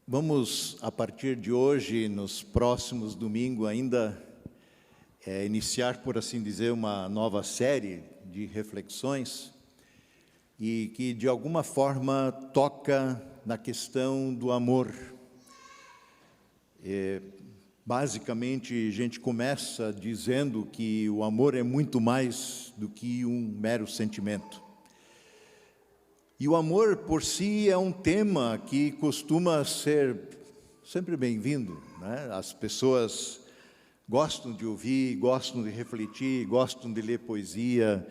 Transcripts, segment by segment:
Vamos, a partir de hoje, nos próximos domingos ainda, iniciar, por assim dizer, uma nova série de reflexões e que, de alguma forma, toca na questão do amor. Basicamente, a gente começa dizendo que o amor é muito mais do que um mero sentimento. E o amor, por si, é um tema que costuma ser sempre bem-vindo, né? As pessoas gostam de ouvir, gostam de refletir, gostam de ler poesia.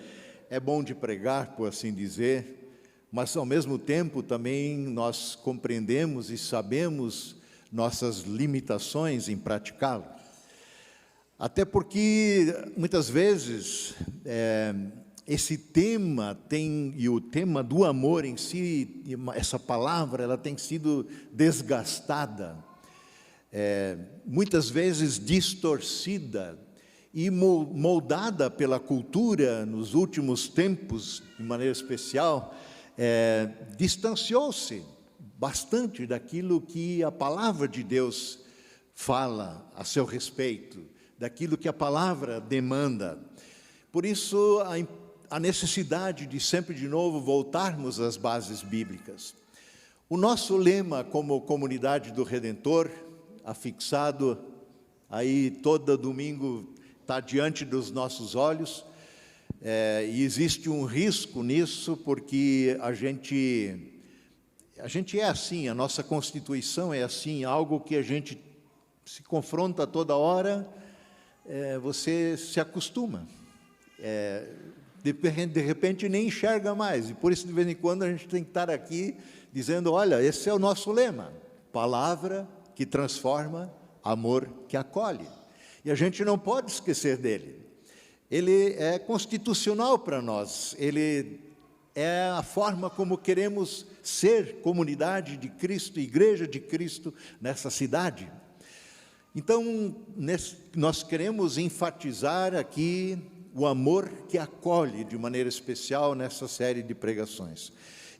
É bom de pregar, por assim dizer, mas, ao mesmo tempo, também nós compreendemos e sabemos nossas limitações em praticá-lo. Até porque, muitas vezes, esse tema e o tema do amor em si, essa palavra, ela tem sido desgastada, muitas vezes distorcida e moldada pela cultura nos últimos tempos, de maneira especial, distanciou-se bastante daquilo que a palavra de Deus fala a seu respeito, daquilo que a palavra demanda. Por isso, a necessidade de sempre de novo voltarmos às bases bíblicas. O nosso lema como comunidade do Redentor, afixado aí todo domingo, está diante dos nossos olhos, e existe um risco nisso, porque a gente é assim, a nossa Constituição é assim, algo que a gente se confronta toda hora, você se acostuma. De repente nem enxerga mais, e por isso de vez em quando a gente tem que estar aqui dizendo, olha, esse é o nosso lema, palavra que transforma, amor que acolhe, e a gente não pode esquecer dele. Ele é constitucional para nós, ele é a forma como queremos ser comunidade de Cristo, igreja de Cristo nessa cidade. Então, nós queremos enfatizar aqui o amor que acolhe de maneira especial nessa série de pregações.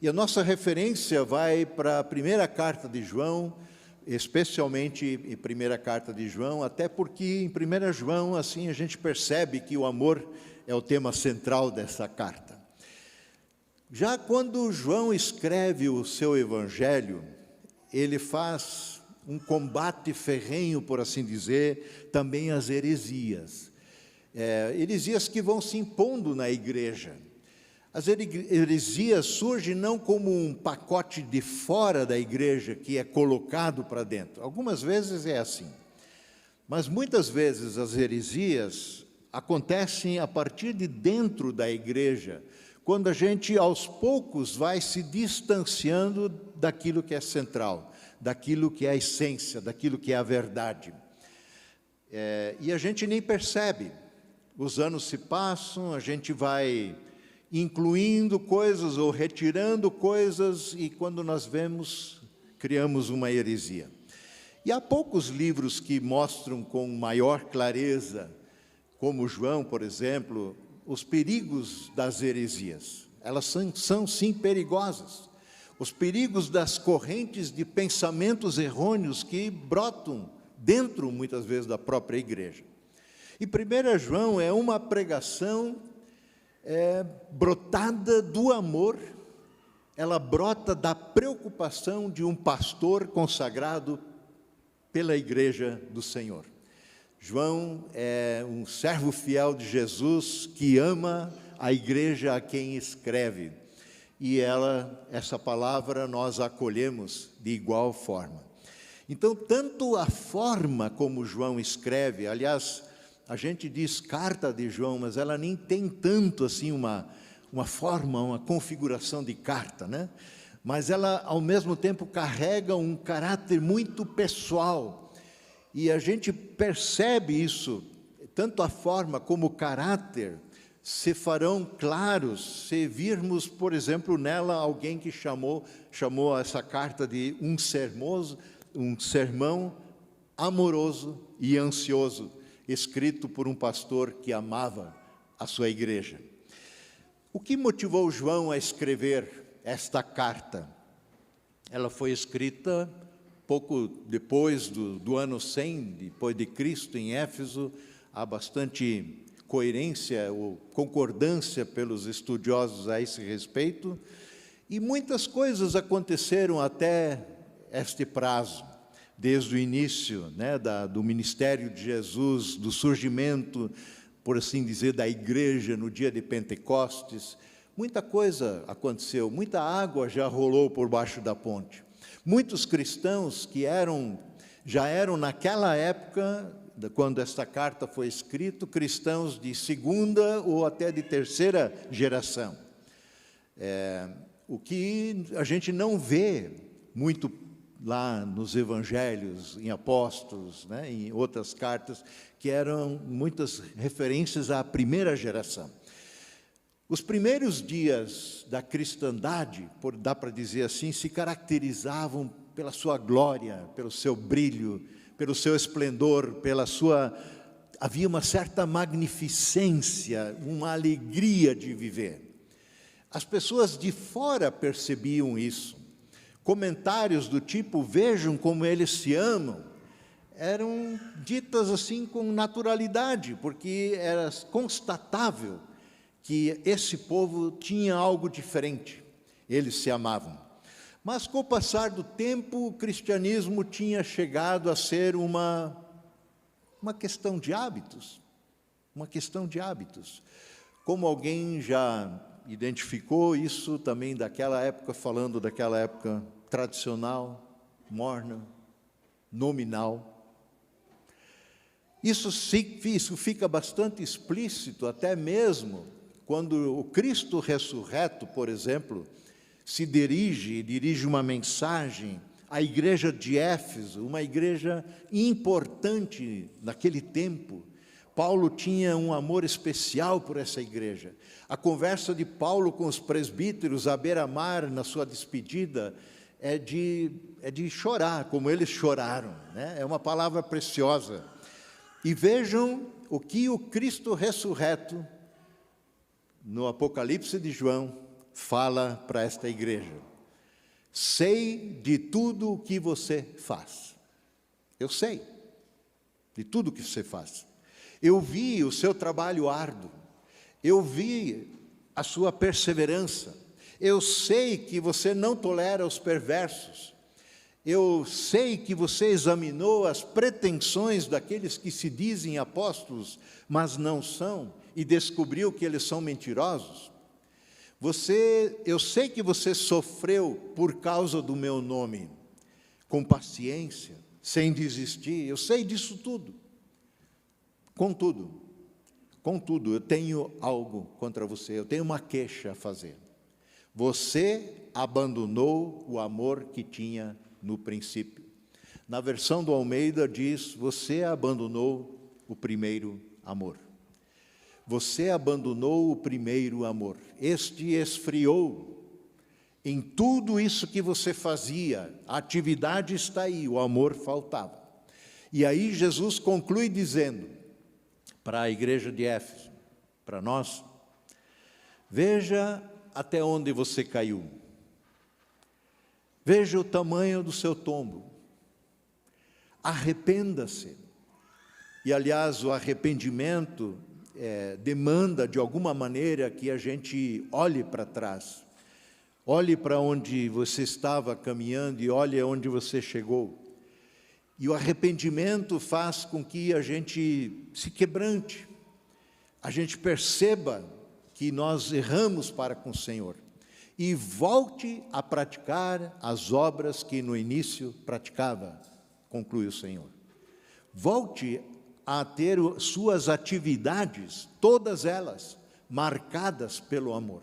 E a nossa referência vai para a primeira carta de João, especialmente em primeira carta de João, até porque em 1 João, assim, a gente percebe que o amor é o tema central dessa carta. Já quando João escreve o seu evangelho, ele faz um combate ferrenho, por assim dizer, também às heresias. Heresias que vão se impondo na igreja. As heresias surgem não como um pacote de fora da igreja que é colocado para dentro. Algumas vezes é assim. Mas muitas vezes as heresias acontecem a partir de dentro da igreja, quando a gente aos poucos vai se distanciando daquilo que é central, daquilo que é a essência, daquilo que é a verdade. E a gente nem percebe. Os anos se passam, a gente vai incluindo coisas ou retirando coisas, e quando nós vemos, criamos uma heresia. E há poucos livros que mostram com maior clareza, como João, por exemplo, os perigos das heresias. Elas são sim perigosas. Os perigos das correntes de pensamentos errôneos que brotam dentro, muitas vezes, da própria igreja. E 1 João é uma pregação brotada do amor, ela brota da preocupação de um pastor consagrado pela igreja do Senhor. João é um servo fiel de Jesus que ama a igreja a quem escreve, e essa palavra nós acolhemos de igual forma. Então, tanto a forma como João escreve, aliás, a gente diz carta de João, mas ela nem tem tanto assim uma forma, uma configuração de carta, né? Mas ela, ao mesmo tempo, carrega um caráter muito pessoal. E a gente percebe isso, tanto a forma como o caráter se farão claros se virmos, por exemplo, nela alguém que chamou essa carta de um sermão amoroso e ansioso, escrito por um pastor que amava a sua igreja. O que motivou João a escrever esta carta? Ela foi escrita pouco depois do ano 100, depois de Cristo, em Éfeso, há bastante coerência ou concordância pelos estudiosos a esse respeito, e muitas coisas aconteceram até este prazo, desde o início, né, do ministério de Jesus, do surgimento, por assim dizer, da igreja no dia de Pentecostes. Muita coisa aconteceu, muita água já rolou por baixo da ponte. Muitos cristãos que já eram naquela época, quando esta carta foi escrita, cristãos de segunda ou até de terceira geração. O que a gente não vê muito lá nos evangelhos, em apóstolos, né, em outras cartas, que eram muitas referências à primeira geração. Os primeiros dias da cristandade, dá para dizer assim, se caracterizavam pela sua glória, pelo seu brilho, pelo seu esplendor, havia uma certa magnificência, uma alegria de viver. As pessoas de fora percebiam isso. Comentários do tipo, vejam como eles se amam, eram ditas assim com naturalidade, porque era constatável que esse povo tinha algo diferente, eles se amavam. Mas com o passar do tempo, o cristianismo tinha chegado a ser uma questão de hábitos, uma questão de hábitos. Como alguém já identificou isso também daquela época, falando daquela época tradicional, morna, nominal. Isso fica bastante explícito, até mesmo quando o Cristo ressurreto, por exemplo, dirige uma mensagem à igreja de Éfeso, uma igreja importante naquele tempo. Paulo tinha um amor especial por essa igreja. A conversa de Paulo com os presbíteros à beira-mar, na sua despedida, é de chorar, como eles choraram, né? É uma palavra preciosa. E vejam o que o Cristo ressurreto, no Apocalipse de João, fala para esta igreja. Sei de tudo o que você faz. Eu sei de tudo o que você faz. Eu vi o seu trabalho árduo, eu vi a sua perseverança, eu sei que você não tolera os perversos, eu sei que você examinou as pretensões daqueles que se dizem apóstolos, mas não são, e descobriu que eles são mentirosos. Eu sei que você sofreu por causa do meu nome, com paciência, sem desistir, eu sei disso tudo. Contudo, eu tenho algo contra você, eu tenho uma queixa a fazer. Você abandonou o amor que tinha no princípio. Na versão do Almeida diz, você abandonou o primeiro amor. Você abandonou o primeiro amor. Este esfriou em tudo isso que você fazia. A atividade está aí, o amor faltava. E aí Jesus conclui dizendo, para a igreja de Éfeso, para nós, veja até onde você caiu. Veja o tamanho do seu tombo. Arrependa-se. E, aliás, o arrependimento demanda, de alguma maneira, que a gente olhe para trás. Olhe para onde você estava caminhando e olhe aonde você chegou. E o arrependimento faz com que a gente se quebrante, a gente perceba que nós erramos para com o Senhor e volte a praticar as obras que no início praticava, conclui o Senhor. Volte a ter suas atividades, todas elas, marcadas pelo amor.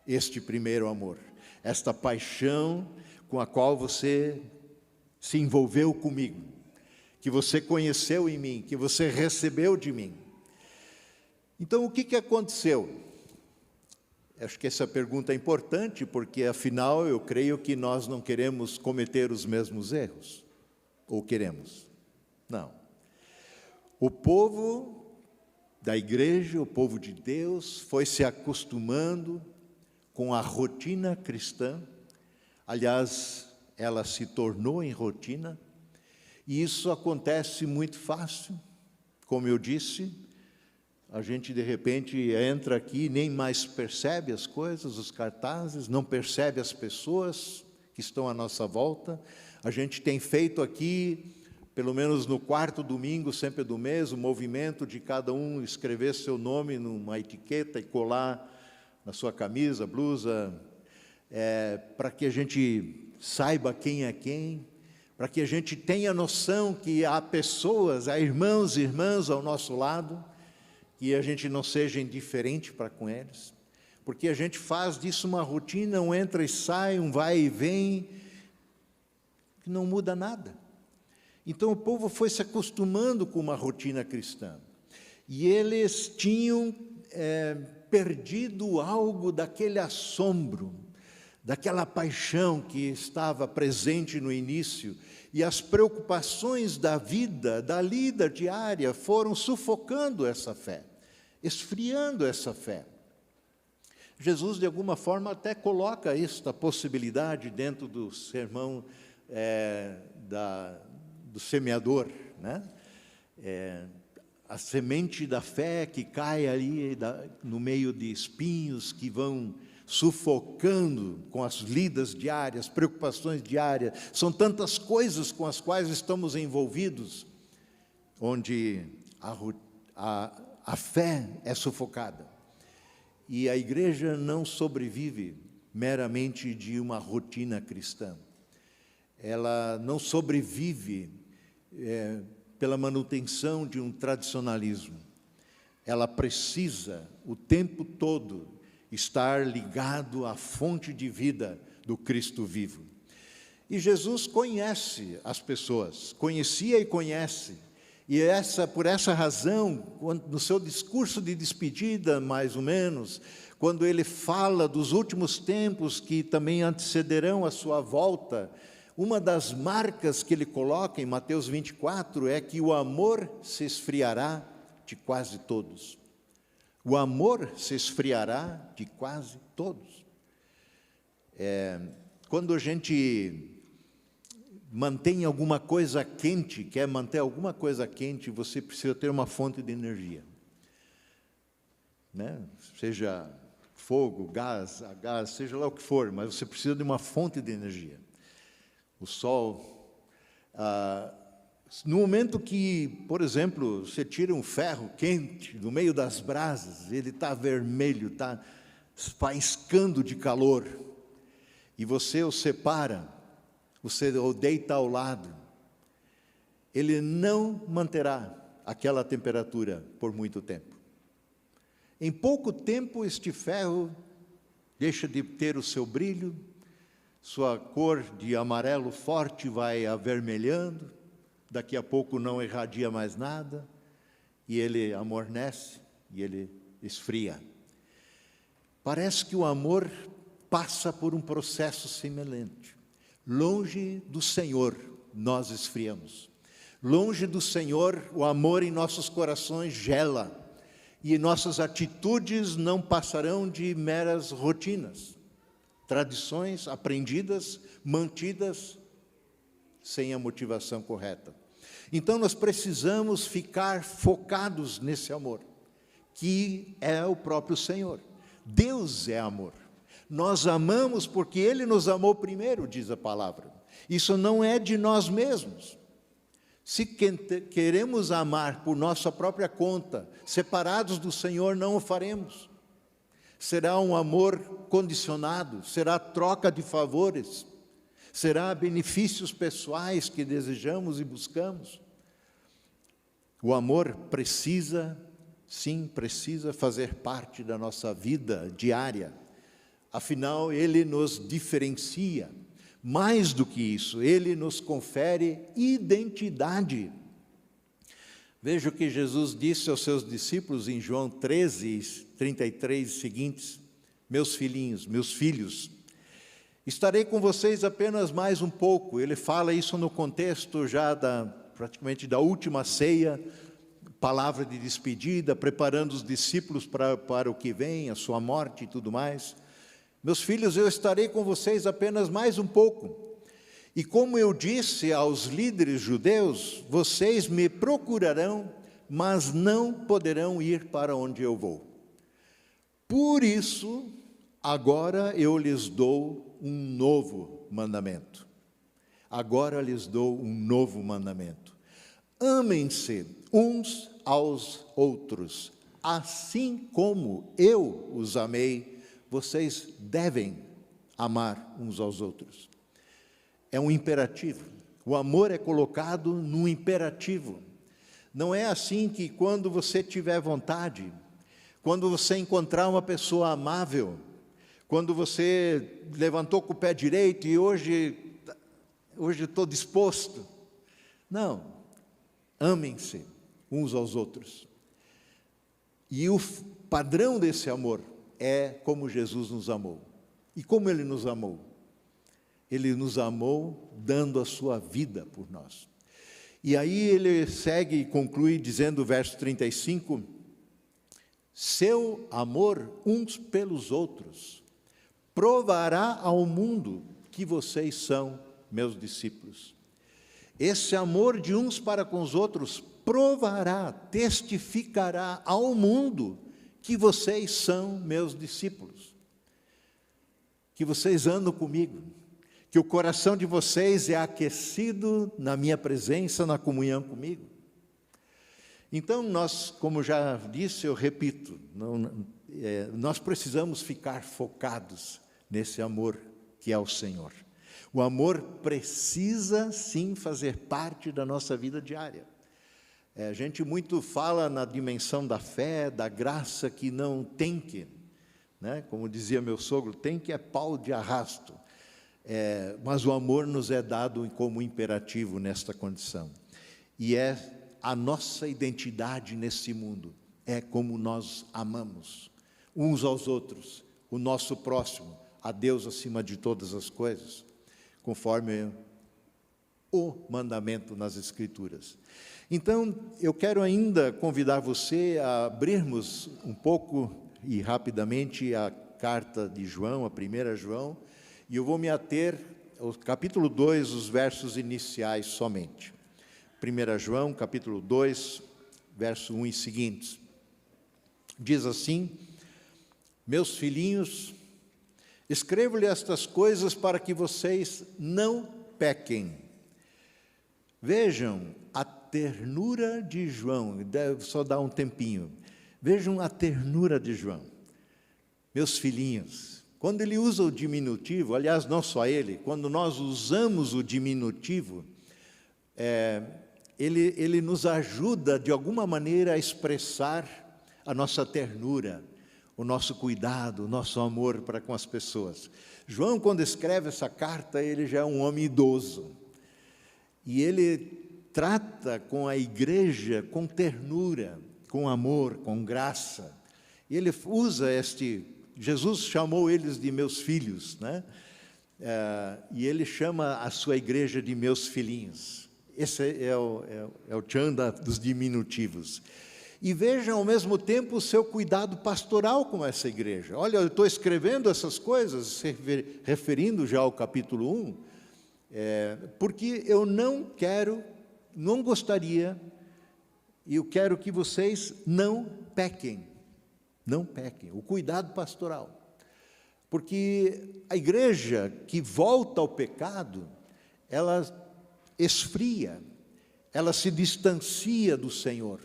Este primeiro amor, esta paixão com a qual você se envolveu comigo, que você conheceu em mim, que você recebeu de mim. Então, o que aconteceu? Acho que essa pergunta é importante, porque, afinal, eu creio que nós não queremos cometer os mesmos erros. Ou queremos? Não. O povo da igreja, o povo de Deus, foi se acostumando com a rotina cristã. Aliás, ela se tornou em rotina, e isso acontece muito fácil. Como eu disse, a gente de repente entra aqui e nem mais percebe as coisas, os cartazes, não percebe as pessoas que estão à nossa volta. A gente tem feito aqui, pelo menos no quarto domingo, sempre do mês, o movimento de cada um escrever seu nome numa etiqueta e colar na sua camisa, blusa, para que a gente saiba quem é quem, para que a gente tenha noção que há pessoas, há irmãos e irmãs ao nosso lado, que a gente não seja indiferente para com eles, porque a gente faz disso uma rotina, um entra e sai, um vai e vem, que não muda nada. Então o povo foi se acostumando com uma rotina cristã, e eles tinham perdido algo daquele assombro, daquela paixão que estava presente no início, e as preocupações da vida, da lida diária, foram sufocando essa fé, esfriando essa fé. Jesus, de alguma forma, até coloca esta possibilidade dentro do sermão do semeador, né? A semente da fé que cai ali no meio de espinhos que vão sufocando com as lidas diárias, preocupações diárias. São tantas coisas com as quais estamos envolvidos, onde a fé é sufocada. E a igreja não sobrevive meramente de uma rotina cristã. Ela não sobrevive pela manutenção de um tradicionalismo. Ela precisa, o tempo todo, estar ligado à fonte de vida do Cristo vivo. E Jesus conhece as pessoas, conhecia e conhece. E por essa razão, no seu discurso de despedida, mais ou menos, quando ele fala dos últimos tempos que também antecederão a sua volta, uma das marcas que ele coloca em Mateus 24 é que o amor se esfriará de quase todos. O amor se esfriará de quase todos. Quando a gente mantém alguma coisa quente, quer manter alguma coisa quente, você precisa ter uma fonte de energia, né? Seja fogo, gás, a gás, seja lá o que for, mas você precisa de uma fonte de energia. O sol, no momento que, por exemplo, você tira um ferro quente do meio das brasas, ele está vermelho, está faiscando de calor, e você o separa, você o deita ao lado, ele não manterá aquela temperatura por muito tempo. Em pouco tempo, este ferro deixa de ter o seu brilho, sua cor de amarelo forte vai avermelhando, daqui a pouco não irradia mais nada, e ele amornece, e ele esfria. Parece que o amor passa por um processo semelhante. Longe do Senhor, nós esfriamos. Longe do Senhor, o amor em nossos corações gela, e nossas atitudes não passarão de meras rotinas, tradições aprendidas, mantidas, sem a motivação correta. Então nós precisamos ficar focados nesse amor, que é o próprio Senhor. Deus é amor. Nós amamos porque Ele nos amou primeiro, diz a palavra. Isso não é de nós mesmos. Se queremos amar por nossa própria conta, separados do Senhor, não o faremos. Será um amor condicionado, será troca de favores, será benefícios pessoais que desejamos e buscamos. O amor precisa, sim, precisa fazer parte da nossa vida diária. Afinal, ele nos diferencia. Mais do que isso, ele nos confere identidade. Veja o que Jesus disse aos seus discípulos em João 13, 33 seguintes: meus filhinhos, meus filhos, estarei com vocês apenas mais um pouco. Ele fala isso no contexto já praticamente da última ceia, palavra de despedida, preparando os discípulos para o que vem, a sua morte e tudo mais. Meus filhos, eu estarei com vocês apenas mais um pouco. E como eu disse aos líderes judeus, vocês me procurarão, mas não poderão ir para onde eu vou. Por isso, agora eu lhes dou um novo mandamento. Agora lhes dou um novo mandamento. Amem-se uns aos outros, assim como eu os amei, vocês devem amar uns aos outros. É um imperativo. O amor é colocado num imperativo. Não é assim que quando você tiver vontade, quando você encontrar uma pessoa amável, quando você levantou com o pé direito e hoje estou disposto. Não, amem-se uns aos outros. E o padrão desse amor é como Jesus nos amou. E como Ele nos amou? Ele nos amou dando a sua vida por nós. E aí ele segue e conclui dizendo, verso 35, seu amor uns pelos outros provará ao mundo que vocês são meus discípulos. Esse amor de uns para com os outros provará, testificará ao mundo que vocês são meus discípulos, que vocês andam comigo, que o coração de vocês é aquecido na minha presença, na comunhão comigo. Então nós, como já disse, eu repito, nós precisamos ficar focados nesse amor que é o Senhor. O amor precisa sim fazer parte da nossa vida diária. A gente muito fala na dimensão da fé, da graça, que não tem que, né? Como dizia meu sogro, tem que é pau de arrasto. Mas o amor nos é dado como imperativo nesta condição. E é a nossa identidade nesse mundo, é como nós amamos uns aos outros, o nosso próximo, a Deus acima de todas as coisas, conforme o mandamento nas Escrituras. Então, eu quero ainda convidar você a abrirmos um pouco e rapidamente a carta de João, a 1 João, e eu vou me ater ao capítulo 2, os versos iniciais somente. 1 João, capítulo 2, verso 1 e seguintes. Diz assim, meus filhinhos, escrevo-lhe estas coisas para que vocês não pequem. Vejam a ternura de João, deve só dar um tempinho. Vejam a ternura de João. Meus filhinhos, quando ele usa o diminutivo, aliás, não só ele, quando nós usamos o diminutivo, ele nos ajuda, de alguma maneira, a expressar a nossa ternura, o nosso cuidado, o nosso amor para com as pessoas. João, quando escreve essa carta, ele já é um homem idoso. E ele trata com a igreja com ternura, com amor, com graça. E ele usa Jesus chamou eles de meus filhos, né? E ele chama a sua igreja de meus filhinhos. Esse é o tchan dos diminutivos. E vejam ao mesmo tempo o seu cuidado pastoral com essa igreja. Olha, eu estou escrevendo essas coisas, referindo já ao capítulo 1, porque eu não gostaria, e eu quero que vocês não pequem. Não pequem, o cuidado pastoral. Porque a igreja que volta ao pecado, ela esfria, ela se distancia do Senhor.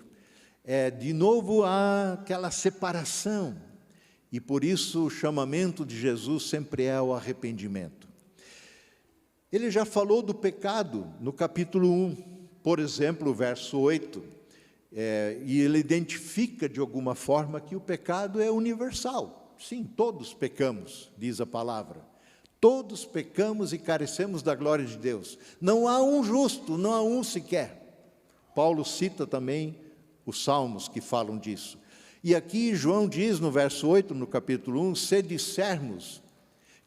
De novo há aquela separação. E por isso o chamamento de Jesus sempre é o arrependimento. Ele já falou do pecado no capítulo 1, por exemplo, o verso 8. E ele identifica de alguma forma que o pecado é universal. Sim, todos pecamos, diz a palavra. Todos pecamos e carecemos da glória de Deus. Não há um justo, não há um sequer. Paulo cita também os salmos que falam disso. E aqui João diz no verso 8, no capítulo 1, se dissermos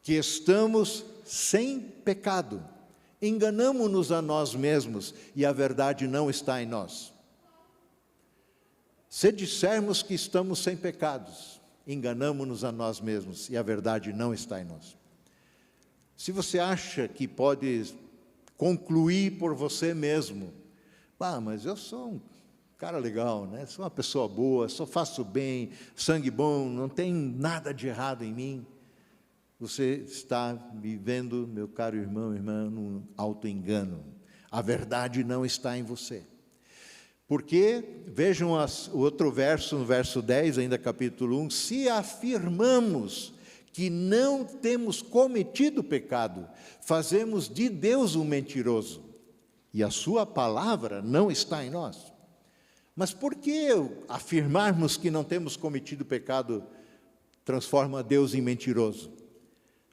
que estamos sem pecado, enganamo-nos a nós mesmos e a verdade não está em nós. Se dissermos que estamos sem pecados, enganamo-nos a nós mesmos e a verdade não está em nós. Se você acha que pode concluir por você mesmo: mas eu sou um cara legal, né? Sou uma pessoa boa, só faço bem, sangue bom, não tem nada de errado em mim. Você está vivendo, meu caro irmão, irmã, num auto-engano. A verdade não está em você. Porque, vejam o outro verso, no verso 10, ainda capítulo 1, se afirmamos que não temos cometido pecado, fazemos de Deus um mentiroso, e a sua palavra não está em nós. Mas por que afirmarmos que não temos cometido pecado transforma Deus em mentiroso?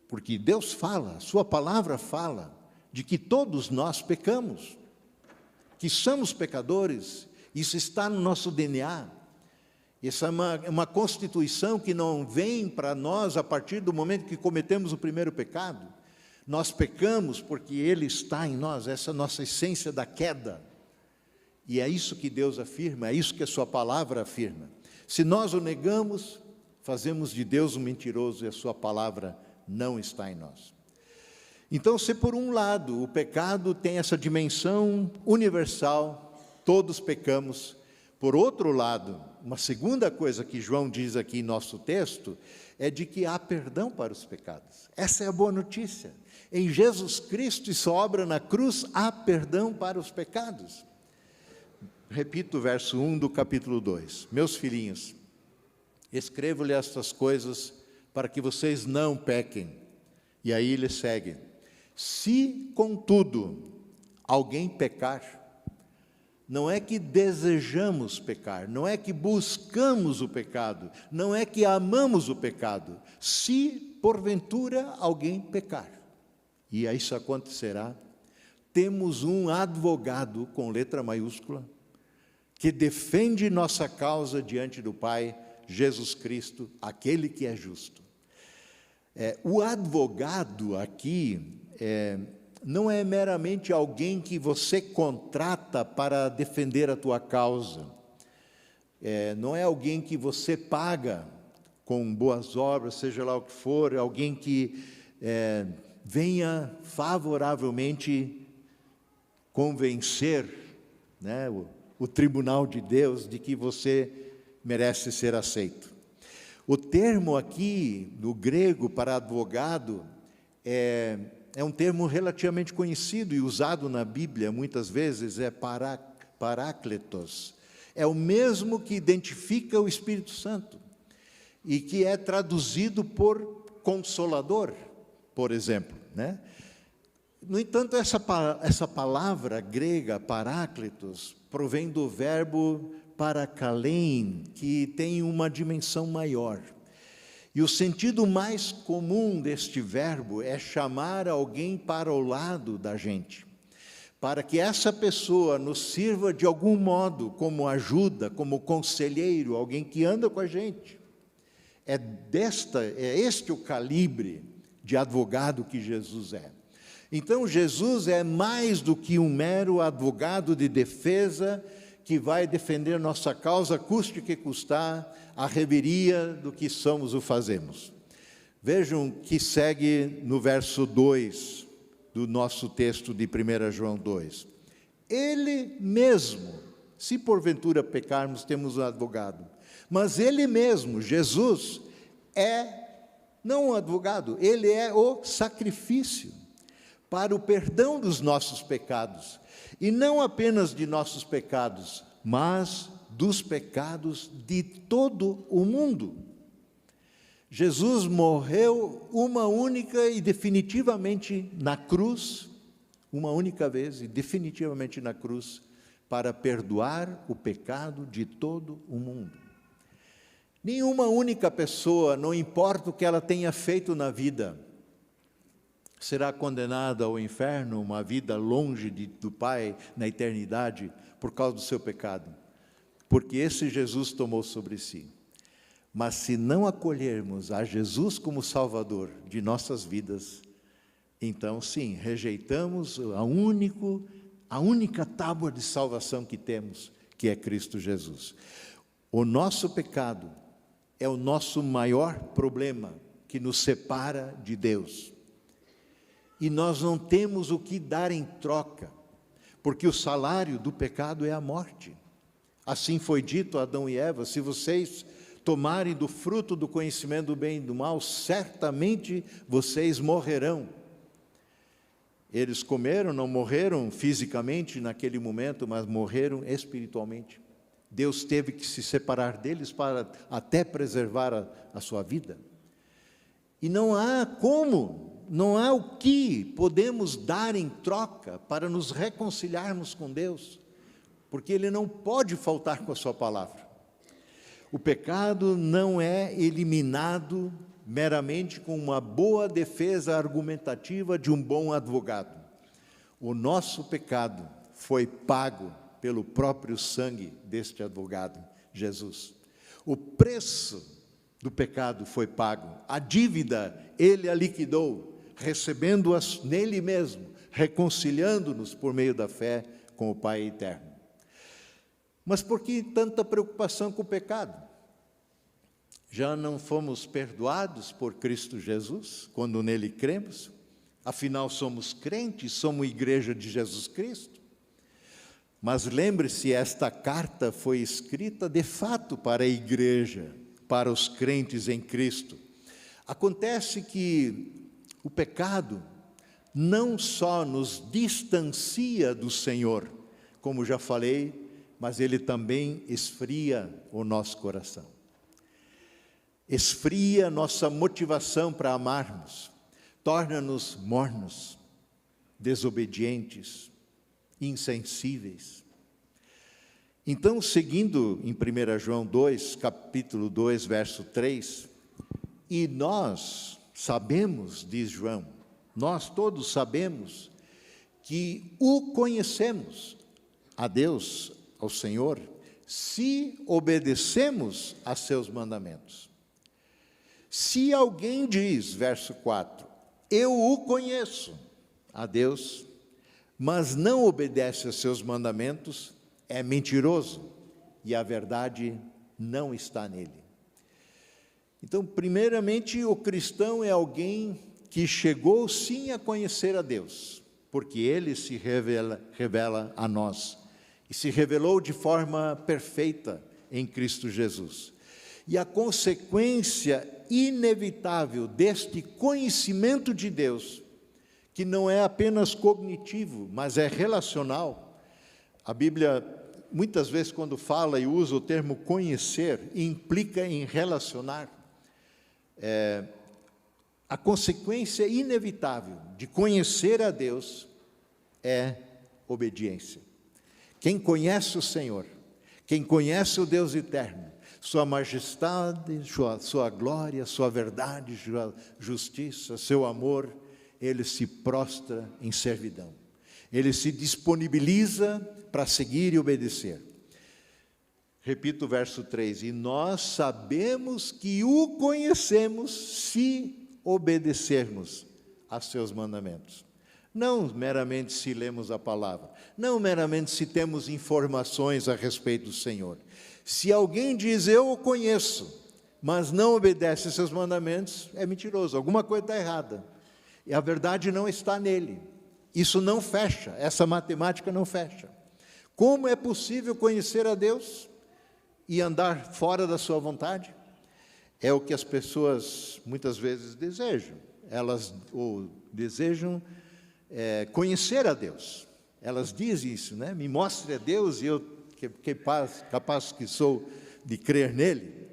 Porque Deus fala, sua palavra fala, de que todos nós pecamos, que somos pecadores. Isso está no nosso DNA. Essa é uma constituição que não vem para nós a partir do momento que cometemos o primeiro pecado. Nós pecamos porque Ele está em nós, essa é a nossa essência da queda. E é isso que Deus afirma, é isso que a sua palavra afirma. Se nós o negamos, fazemos de Deus um mentiroso e a sua palavra não está em nós. Então, se por um lado o pecado tem essa dimensão universal, todos pecamos, por outro lado, uma segunda coisa que João diz aqui em nosso texto, é de que há perdão para os pecados. Essa é a boa notícia. Em Jesus Cristo e sua obra na cruz, há perdão para os pecados. Repito o verso 1 do capítulo 2. Meus filhinhos, escrevo-lhe estas coisas para que vocês não pequem. E aí ele segue: se, contudo, alguém pecar, não é que desejamos pecar, não é que buscamos o pecado, não é que amamos o pecado. Se, porventura, alguém pecar, e isso acontecerá, temos um advogado, com letra maiúscula, que defende nossa causa diante do Pai, Jesus Cristo, aquele que é justo. O advogado aqui não é meramente alguém que você contrata para defender a tua causa. Não é alguém que você paga com boas obras, seja lá o que for, é alguém que venha favoravelmente convencer, né, o tribunal de Deus de que você merece ser aceito. O termo aqui, no grego, para advogado, é um termo relativamente conhecido e usado na Bíblia, muitas vezes, é parácletos. É o mesmo que identifica o Espírito Santo e que é traduzido por consolador, por exemplo, né? No entanto, essa palavra grega, parácletos, provém do verbo parakalein, que tem uma dimensão maior. E o sentido mais comum deste verbo é chamar alguém para o lado da gente, para que essa pessoa nos sirva de algum modo como ajuda, como conselheiro, alguém que anda com a gente. É este o calibre de advogado que Jesus é. Então, Jesus é mais do que um mero advogado de defesa que vai defender nossa causa, custe o que custar, a reveria do que somos o fazemos. Vejam que segue no verso 2 do nosso texto de 1 João 2. Ele mesmo, se porventura pecarmos, temos um advogado, mas Ele mesmo, Jesus, não um advogado, Ele é o sacrifício para o perdão dos nossos pecados, e não apenas de nossos pecados, mas dos pecados de todo o mundo. Jesus morreu uma única e definitivamente na cruz, uma única vez e definitivamente na cruz, para perdoar o pecado de todo o mundo. Nenhuma única pessoa, não importa o que ela tenha feito na vida, será condenada ao inferno, uma vida longe do Pai na eternidade, por causa do seu pecado, porque esse Jesus tomou sobre si. Mas se não acolhermos a Jesus como Salvador de nossas vidas, então sim, rejeitamos a única tábua de salvação que temos, que é Cristo Jesus. O nosso pecado é o nosso maior problema que nos separa de Deus. e nós não temos o que dar em troca, porque o salário do pecado é a morte. Assim foi dito a Adão e Eva: se vocês tomarem do fruto do conhecimento do bem e do mal, certamente vocês morrerão. Eles comeram, não morreram fisicamente naquele momento, mas morreram espiritualmente. Deus teve que se separar deles para até preservar a sua vida. E não há como, não há o que podemos dar em troca para nos reconciliarmos com Deus, porque Ele não pode faltar com a sua palavra. O pecado não é eliminado meramente com uma boa defesa argumentativa de um bom advogado. O nosso pecado foi pago pelo próprio sangue deste advogado, Jesus. O preço do pecado foi pago, a dívida Ele a liquidou, recebendo-a nele mesmo, reconciliando-nos por meio da fé com o Pai eterno. Mas por que tanta preocupação com o pecado? Já não fomos perdoados por Cristo Jesus, quando nele cremos? Afinal, somos crentes, somos igreja de Jesus Cristo. Mas lembre-se, esta carta foi escrita de fato para a igreja, para os crentes em Cristo. Acontece que o pecado não só nos distancia do Senhor, como já falei, mas ele também esfria o nosso coração. Esfria nossa motivação para amarmos, torna-nos mornos, desobedientes, insensíveis. Então, seguindo em 1 João 2, capítulo 2, verso 3, e nós sabemos, diz João, nós todos sabemos que o conhecemos, a Deus, ao Senhor, se obedecemos a seus mandamentos. Se alguém diz, verso 4, eu o conheço, a Deus, mas não obedece a seus mandamentos, é mentiroso e a verdade não está nele. Então, primeiramente, o cristão é alguém que chegou sim a conhecer a Deus, porque Ele se revela a nós, e se revelou de forma perfeita em Cristo Jesus. E a consequência inevitável deste conhecimento de Deus, que não é apenas cognitivo, mas é relacional. A Bíblia, muitas vezes, quando fala e usa o termo conhecer, implica em relacionar. A consequência inevitável de conhecer a Deus é obediência. Quem conhece o Senhor, quem conhece o Deus eterno, sua majestade, sua glória, sua verdade, sua justiça, seu amor, ele se prostra em servidão. Ele se disponibiliza para seguir e obedecer. Repito o verso 3, e nós sabemos que o conhecemos se obedecermos a seus mandamentos. Não meramente se lemos a palavra, não meramente se temos informações a respeito do Senhor. Se alguém diz, eu o conheço, mas não obedece a seus mandamentos, é mentiroso, alguma coisa está errada. E a verdade não está nele. Isso não fecha, essa matemática não fecha. Como é possível conhecer a Deus e andar fora da sua vontade? É o que as pessoas muitas vezes desejam. Elas desejam conhecer a Deus. Elas dizem isso, né? Me mostre a Deus e eu capaz que sou de crer nele.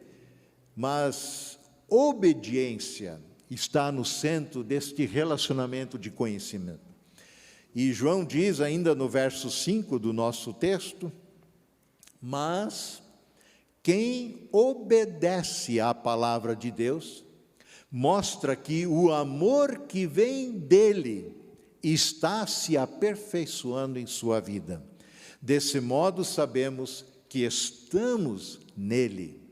Mas obediência está no centro deste relacionamento de conhecimento. E João diz ainda no verso 5 do nosso texto, mas quem obedece à palavra de Deus, mostra que o amor que vem dele está se aperfeiçoando em sua vida. Desse modo sabemos que estamos nele.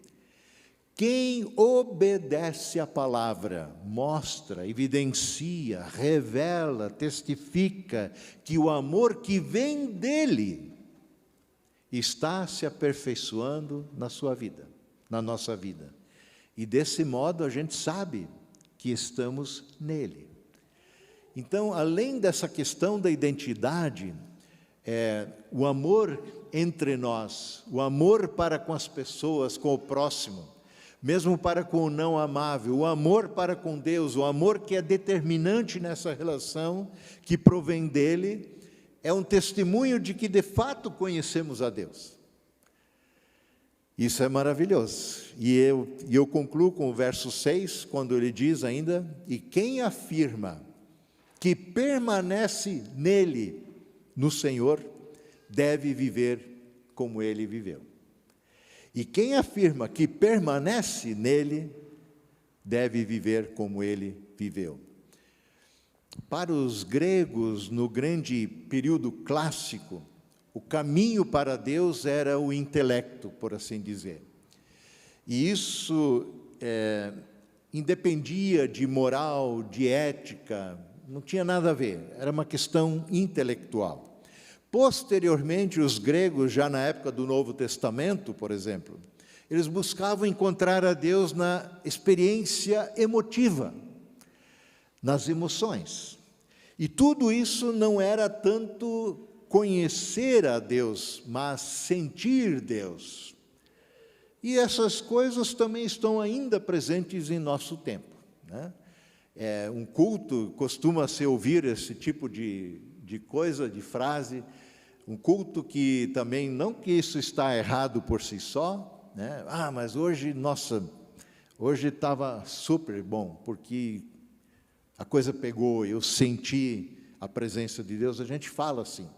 Quem obedece à palavra, mostra, evidencia, revela, testifica que o amor que vem dele está se aperfeiçoando na sua vida, na nossa vida. E desse modo a gente sabe que estamos nele. Então, além dessa questão da identidade, o amor entre nós, o amor para com as pessoas, com o próximo, mesmo para com o não amável, o amor para com Deus, o amor que é determinante nessa relação, que provém dele, é um testemunho de que de fato conhecemos a Deus. Isso é maravilhoso. E eu concluo com o verso 6, quando ele diz ainda: e quem afirma que permanece nele, no Senhor, deve viver como ele viveu. E quem afirma que permanece nele, deve viver como ele viveu. Para os gregos, no grande período clássico, o caminho para Deus era o intelecto, por assim dizer. E isso independia de moral, de ética, não tinha nada a ver, era uma questão intelectual. Posteriormente, os gregos, já na época do Novo Testamento, por exemplo, eles buscavam encontrar a Deus na experiência emotiva, nas emoções. E tudo isso não era tanto conhecer a Deus, mas sentir Deus. E essas coisas também estão ainda presentes em nosso tempo, né? Um culto costuma-se ouvir esse tipo de coisa, de frase, um culto que também, não que isso está errado por si só, né? Mas hoje, nossa, hoje estava super bom, porque a coisa pegou, eu senti a presença de Deus. A gente fala assim.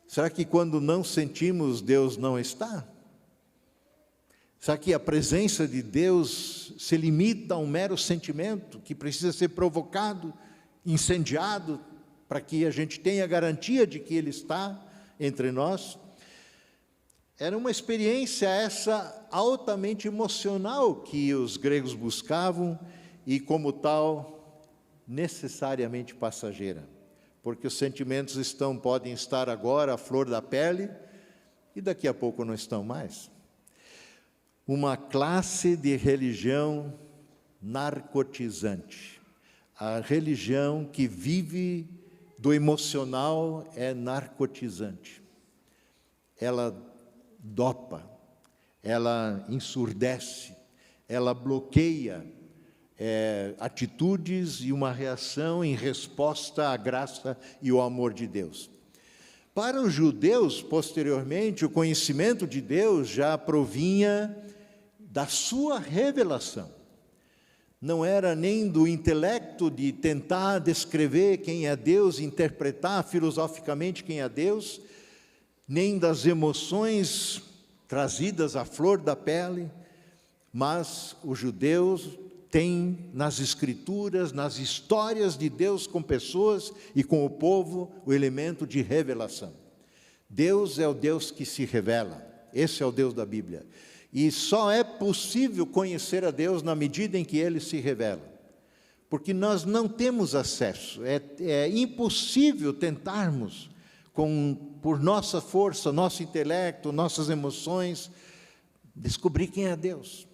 Será que quando não sentimos, Deus não está? Será que a presença de Deus se limita a um mero sentimento que precisa ser provocado, incendiado, para que a gente tenha garantia de que Ele está entre nós? Era uma experiência essa altamente emocional que os gregos buscavam e, como tal, necessariamente passageira, porque os sentimentos podem estar agora à flor da pele e daqui a pouco não estão mais. Uma classe de religião narcotizante. A religião que vive do emocional é narcotizante. Ela dopa, ela ensurdece, ela bloqueia atitudes e uma reação em resposta à graça e ao amor de Deus. Para os judeus, posteriormente, o conhecimento de Deus já provinha da sua revelação. Não era nem do intelecto de tentar descrever quem é Deus, interpretar filosoficamente quem é Deus, nem das emoções trazidas à flor da pele, mas os judeus têm nas Escrituras, nas histórias de Deus com pessoas e com o povo, o elemento de revelação. Deus é o Deus que se revela, esse é o Deus da Bíblia. E só é possível conhecer a Deus na medida em que Ele se revela, porque nós não temos acesso, é impossível tentarmos, por nossa força, nosso intelecto, nossas emoções, descobrir quem é Deus.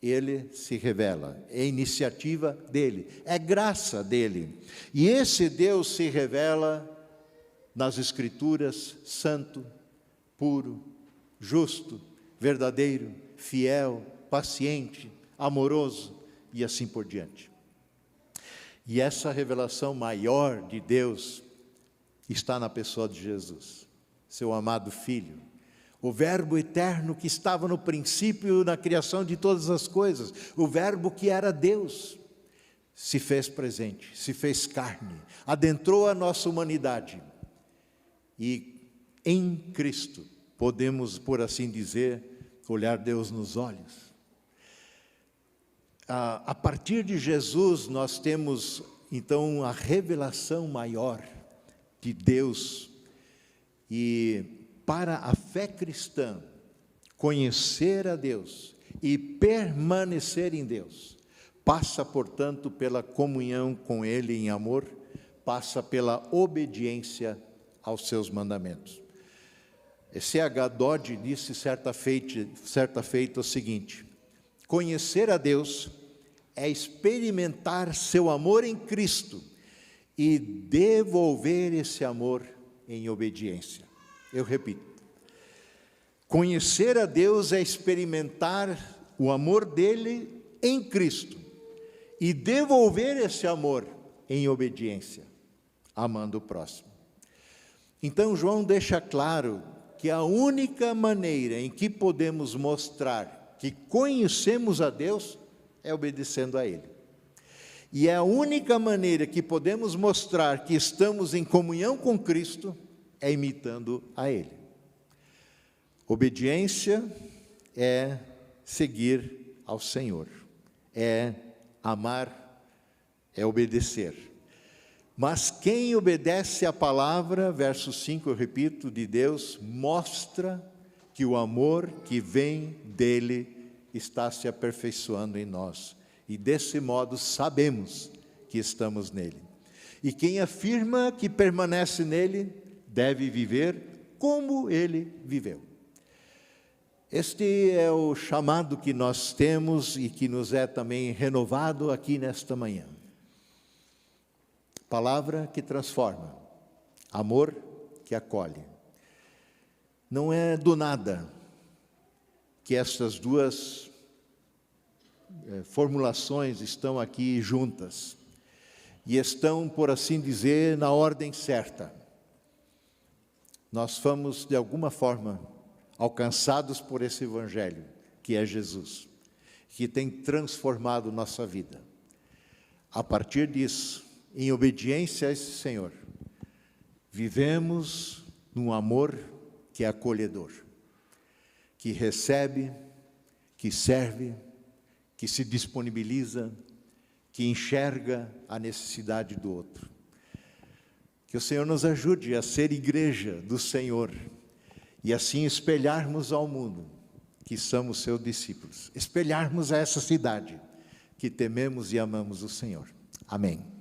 Ele se revela, é iniciativa dEle, é graça dEle. E esse Deus se revela nas Escrituras, santo, puro, justo, verdadeiro, fiel, paciente, amoroso e assim por diante. E essa revelação maior de Deus está na pessoa de Jesus, seu amado Filho, o Verbo eterno que estava no princípio na criação de todas as coisas, o Verbo que era Deus, se fez presente, se fez carne, adentrou a nossa humanidade e em Cristo podemos, por assim dizer, olhar Deus nos olhos. A partir de Jesus nós temos então a revelação maior de Deus. E para a fé cristã, conhecer a Deus e permanecer em Deus, passa, portanto, pela comunhão com Ele em amor, passa pela obediência aos seus mandamentos. C.H. Dodd disse certa feita o seguinte: conhecer a Deus é experimentar seu amor em Cristo e devolver esse amor em obediência. Eu repito, conhecer a Deus é experimentar o amor dele em Cristo e devolver esse amor em obediência, amando o próximo. Então João deixa claro que a única maneira em que podemos mostrar que conhecemos a Deus é obedecendo a Ele. E é a única maneira que podemos mostrar que estamos em comunhão com Cristo é imitando a Ele. Obediência é seguir ao Senhor, é amar, é obedecer. Mas quem obedece à palavra, verso 5, eu repito, de Deus, mostra que o amor que vem dele está se aperfeiçoando em nós. E desse modo sabemos que estamos nele. E quem afirma que permanece nele, deve viver como ele viveu. Este é o chamado que nós temos e que nos é também renovado aqui nesta manhã. Palavra que transforma, amor que acolhe. Não é do nada que estas duas formulações estão aqui juntas e estão, por assim dizer, na ordem certa. Nós fomos, de alguma forma, alcançados por esse Evangelho, que é Jesus, que tem transformado nossa vida. A partir disso, em obediência a esse Senhor, vivemos num amor que é acolhedor, que recebe, que serve, que se disponibiliza, que enxerga a necessidade do outro. Que o Senhor nos ajude a ser igreja do Senhor e assim espelharmos ao mundo que somos seus discípulos, espelharmos a essa cidade que tememos e amamos o Senhor. Amém.